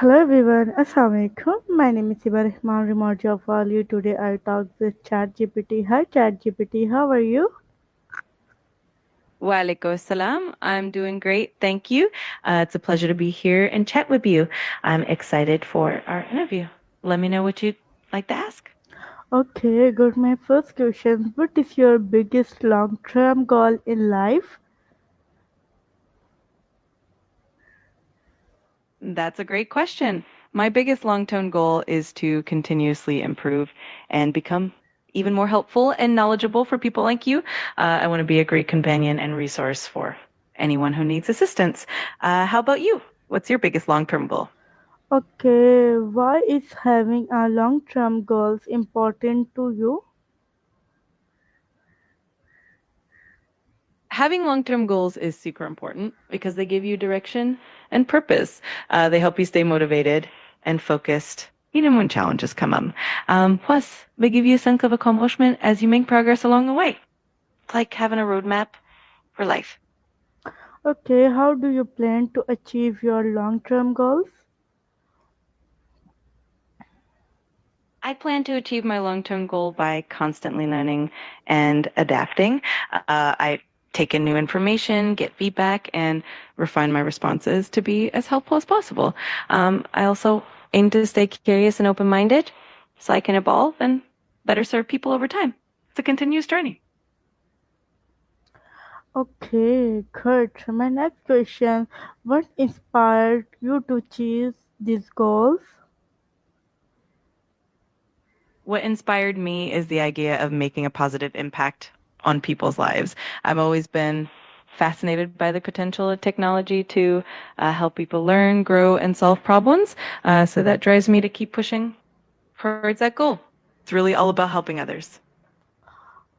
Hello everyone, Assalamualaikum. My name is Hiba Remotejobwali. Today I talk with Chatgpt. Hi Chatgpt, how are you? Walaikum salam. I'm doing great. Thank you. It's a pleasure to be here and chat with you. I'm excited for our interview. Let me know what you'd like to ask. Okay, good. My first question: what is your biggest long-term goal in life? That's a great question. My biggest long term goal is to continuously improve and become even more helpful and knowledgeable for people like you. I want to be a great companion and resource for anyone who needs assistance. How about you? What's your biggest long term goal? Okay, why is having a long-term goals important to you? Having long term goals is super important because they give you direction and purpose. They help you stay motivated and focused even when challenges come up. Plus, they give you a sense of accomplishment as you make progress along the way. It's like having a roadmap for life. Okay, how do you plan to achieve your long-term goals? I plan to achieve my long term goal by constantly learning and adapting. I take in new information, get feedback, and refine my responses to be as helpful as possible. I also aim to stay curious and open minded so I can evolve and better serve people over time. It's a continuous journey. Okay, good. My next question: what inspired you to choose these goals? What inspired me is the idea of making a positive impact on people's lives. I've always been fascinated by the potential of technology to help people learn, grow, and solve problems. So that drives me to keep pushing towards that goal. It's really all about helping others.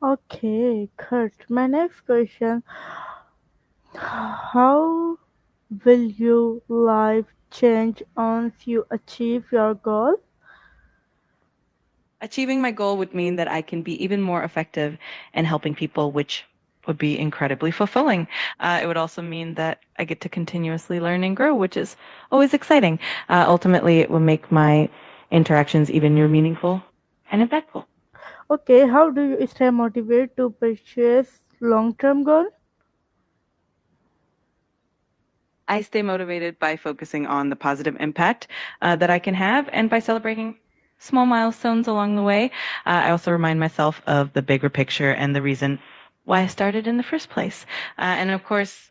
Okay, Kurt. My next question: how will your life change once you achieve your goal? Achieving my goal would mean that I can be even more effective in helping people, which would be incredibly fulfilling. It would also mean that I get to continuously learn and grow, which is always exciting. Ultimately, it will make my interactions even more meaningful and impactful. Okay, how do you stay motivated to pursue long-term goal? I stay motivated by focusing on the positive impact that I can have and by celebrating small milestones along the way. I also remind myself of the bigger picture and the reason why I started in the first place. And of course,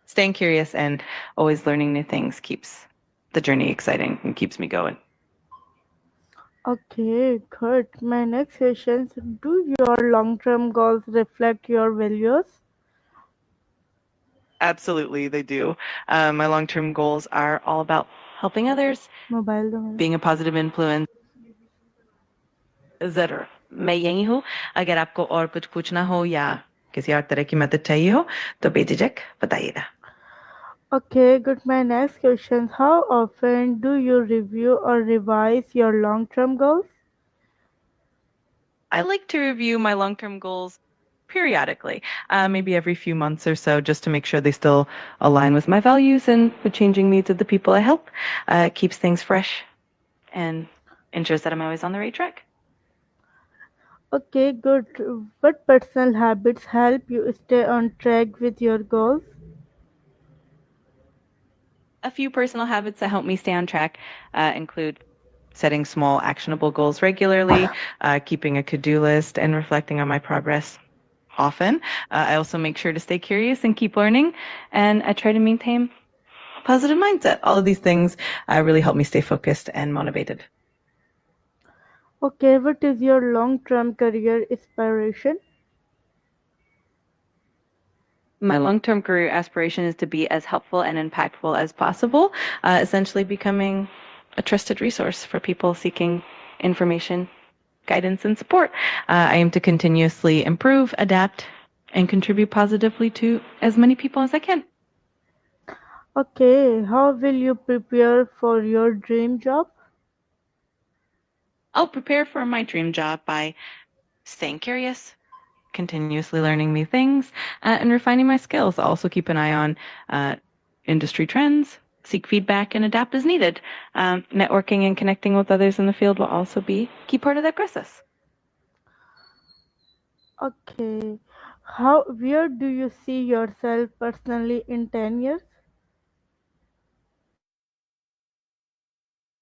staying curious and always learning new things keeps the journey exciting and keeps me going. Okay, Kurt. My next question: do your long-term goals reflect your values? Absolutely, they do. My long term goals are all about helping others, Mobile दो मेरा. being a positive influence. ज़रूर मैं यही हूँ अगर आपको और कुछ पूछना हो या किसी और तरह की मदद चाहिए हो तो बेझिझक बताइएगा. Okay, good. My next question: how often do you review or revise your long-term goals? I like to review my long term goals periodically, maybe every few months or so, just to make sure they still align with my values and the changing needs of the people I help. It keeps things fresh and ensures that I'm always on the right track. Okay, good. What personal habits help you stay on track with your goals? A few personal habits that help me stay on track include setting small, actionable goals regularly, keeping a to do list, and reflecting on my progress often. I also make sure to stay curious and keep learning, and I try to maintain a positive mindset. All of these things really help me stay focused and motivated. Okay, what is your long-term career aspiration? My long term career aspiration is to be as helpful and impactful as possible, essentially becoming a trusted resource for people seeking information, guidance, and support. I aim to continuously improve, adapt, and contribute positively to as many people as I can. Okay, how will you prepare for your dream job? I'll prepare for my dream job by staying curious, continuously learning new things, and refining my skills. I'll also keep an eye on industry trends, seek feedback, and adapt as needed. Networking and connecting with others in the field will also be a key part of that process. Okay. Where do you see yourself personally in 10 years?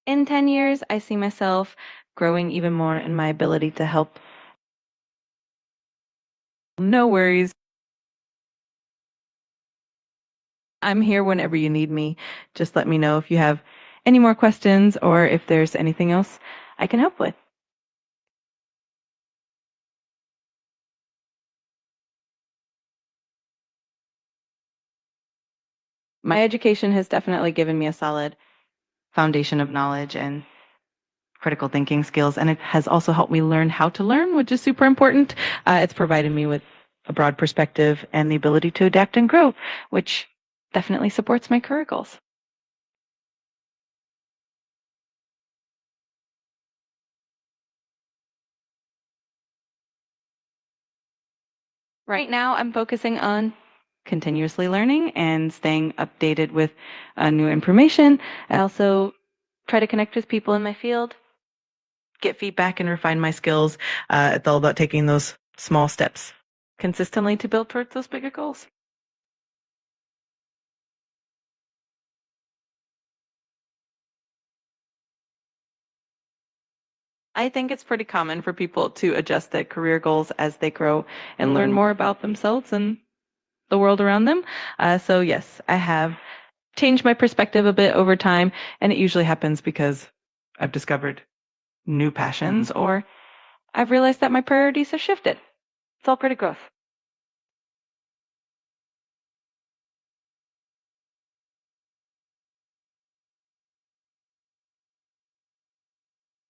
In 10 years, I see myself growing even more in my ability to help. No worries. I'm here whenever you need me. Just let me know if you have any more questions or if there's anything else I can help with. My education has definitely given me a solid foundation of knowledge and critical thinking skills, and it has also helped me learn how to learn, which is super important. It's provided me with a broad perspective and the ability to adapt and grow, which definitely supports my career goals. Right now, I'm focusing on continuously learning and staying updated with new information. I also try to connect with people in my field, get feedback, and refine my skills. It's all about taking those small steps consistently to build towards those bigger goals. I think it's pretty common for people to adjust their career goals as they grow and learn more about themselves and the world around them. So, yes, I have changed my perspective a bit over time, and it usually happens because I've discovered new passions or I've realized that my priorities have shifted. It's all part of growth.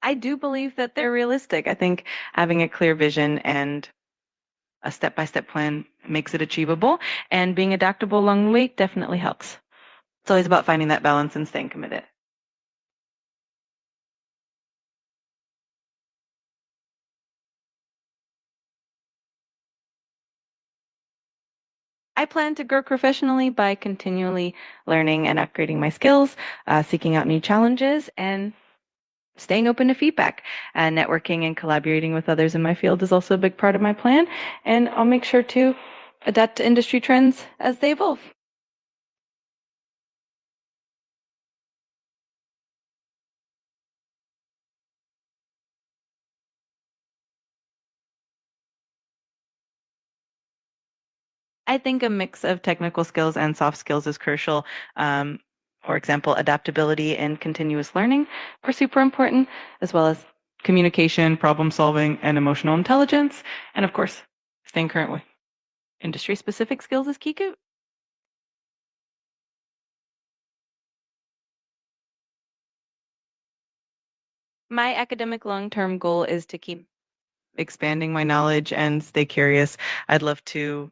I do believe that they're realistic. I think having a clear vision and a step by step plan makes it achievable, and being adaptable along the way definitely helps. It's always about finding that balance and staying committed. I plan to grow professionally by continually learning and upgrading my skills, seeking out new challenges, and staying open to feedback. Networking and collaborating with others in my field is also a big part of my plan, and I'll make sure to adapt to industry trends as they evolve. I think a mix of technical skills and soft skills is crucial. Um, for example, adaptability and continuous learning are super important, as well as communication, problem solving, and emotional intelligence. And of course, staying current with industry specific skills is key too. My academic long term goal is to keep expanding my knowledge and stay curious. I'd love to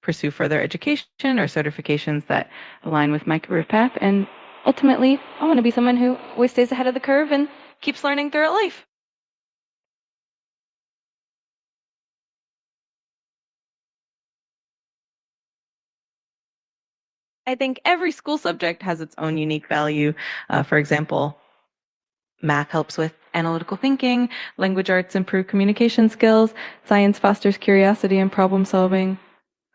pursue further education or certifications that align with my career path. And ultimately, I want to be someone who always stays ahead of the curve and keeps learning throughout life. I think every school subject has its own unique value. For example, math helps with analytical thinking, language arts improve communication skills, science fosters curiosity and problem solving,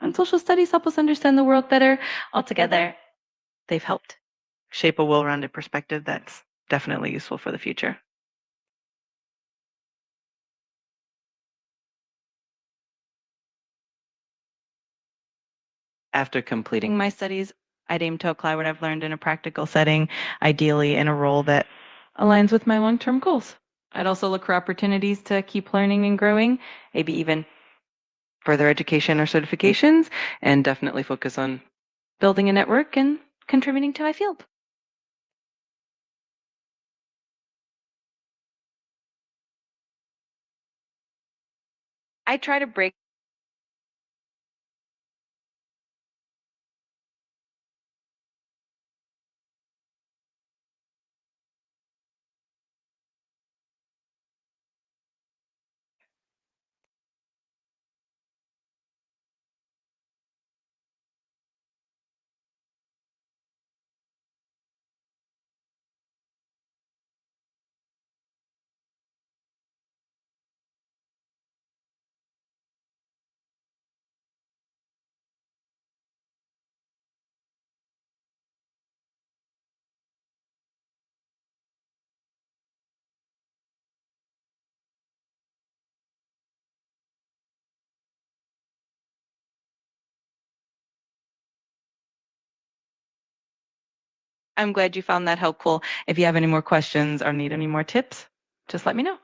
and social studies help us understand the world better. Altogether, they've helped shape a well rounded perspective that's definitely useful for the future. After completing my studies, I'd aim to apply what I've learned in a practical setting, ideally in a role that aligns with my long term goals. I'd also look for opportunities to keep learning and growing, maybe even further education or certifications, and definitely focus on building a network and contributing to my field. I try to break I'm glad you found that helpful. If you have any more questions or need any more tips, just let me know.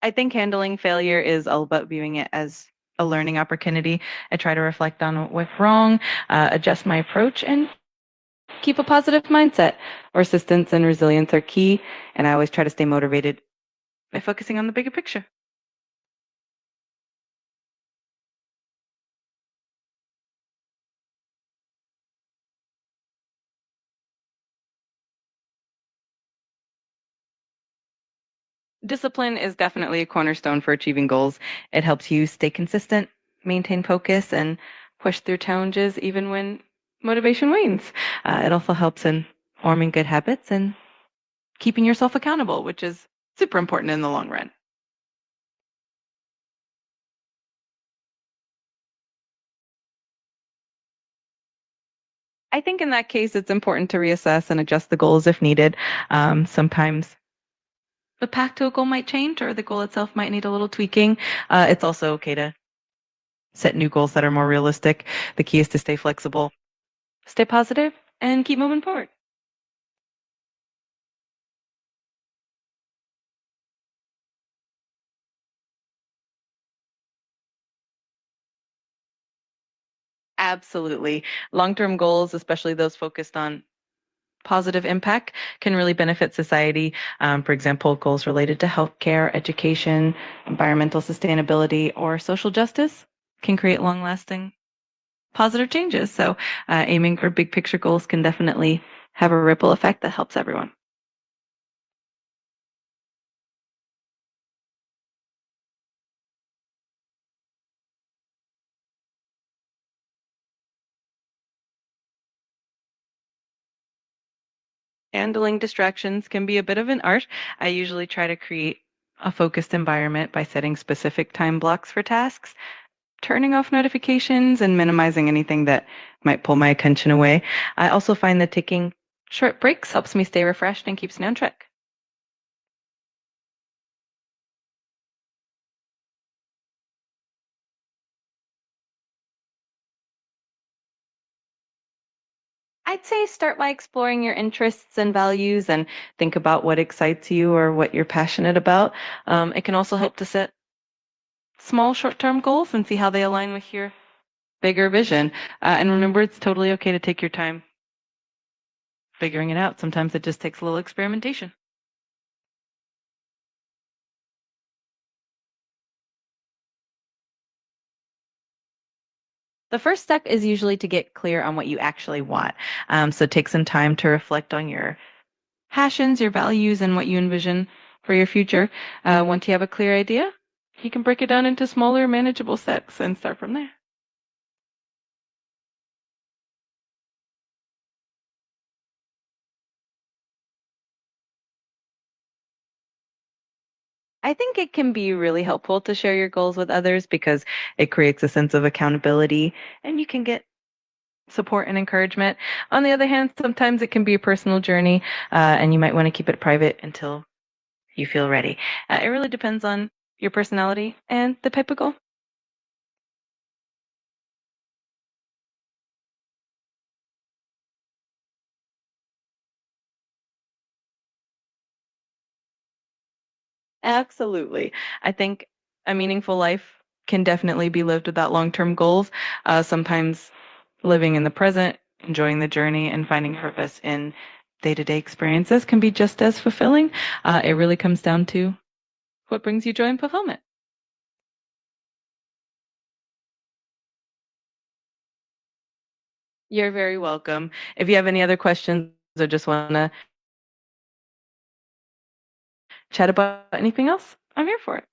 I think handling failure is all about viewing it as a learning opportunity. I try to reflect on what went wrong, adjust my approach, and keep a positive mindset. Persistence and resilience are key, and I always try to stay motivated by focusing on the bigger picture. Discipline is definitely a cornerstone for achieving goals. It helps you stay consistent, maintain focus, and push through challenges even when motivation wanes. It also helps in forming good habits and keeping yourself accountable, which is super important in the long run. I think in that case, it's important to reassess and adjust the goals if needed. Sometimes the path to a goal might change or the goal itself might need a little tweaking. It's also okay to set new goals that are more realistic. The key is to stay flexible, stay positive, and keep moving forward. Absolutely. Long term goals, especially those focused on positive impact, can really benefit society. For example, goals related to healthcare, education, environmental sustainability, or social justice can create long lasting positive changes. So, aiming for big picture goals can definitely have a ripple effect that helps everyone. Handling distractions can be a bit of an art. I usually try to create a focused environment by setting specific time blocks for tasks, turning off notifications, and minimizing anything that might pull my attention away. I also find that taking short breaks helps me stay refreshed and keeps me on track. I'd say start by exploring your interests and values and think about what excites you or what you're passionate about. It can also help to set small short term goals and see how they align with your bigger vision. And remember, it's totally okay to take your time figuring it out. Sometimes it just takes a little experimentation. The first step is usually to get clear on what you actually want. So take some time to reflect on your passions, your values, and what you envision for your future. Once you have a clear idea, you can break it down into smaller, manageable steps and start from there. I think it can be really helpful to share your goals with others because it creates a sense of accountability and you can get support and encouragement. On the other hand, sometimes it can be a personal journey and you might want to keep it private until you feel ready. It really depends on your personality and the type of goal. Absolutely. I think a meaningful life can definitely be lived without long term goals. Sometimes living in the present, enjoying the journey, and finding purpose in day to day experiences can be just as fulfilling. It really comes down to what brings you joy and fulfillment. You're very welcome. If you have any other questions or just want to chat about anything else, I'm here for it.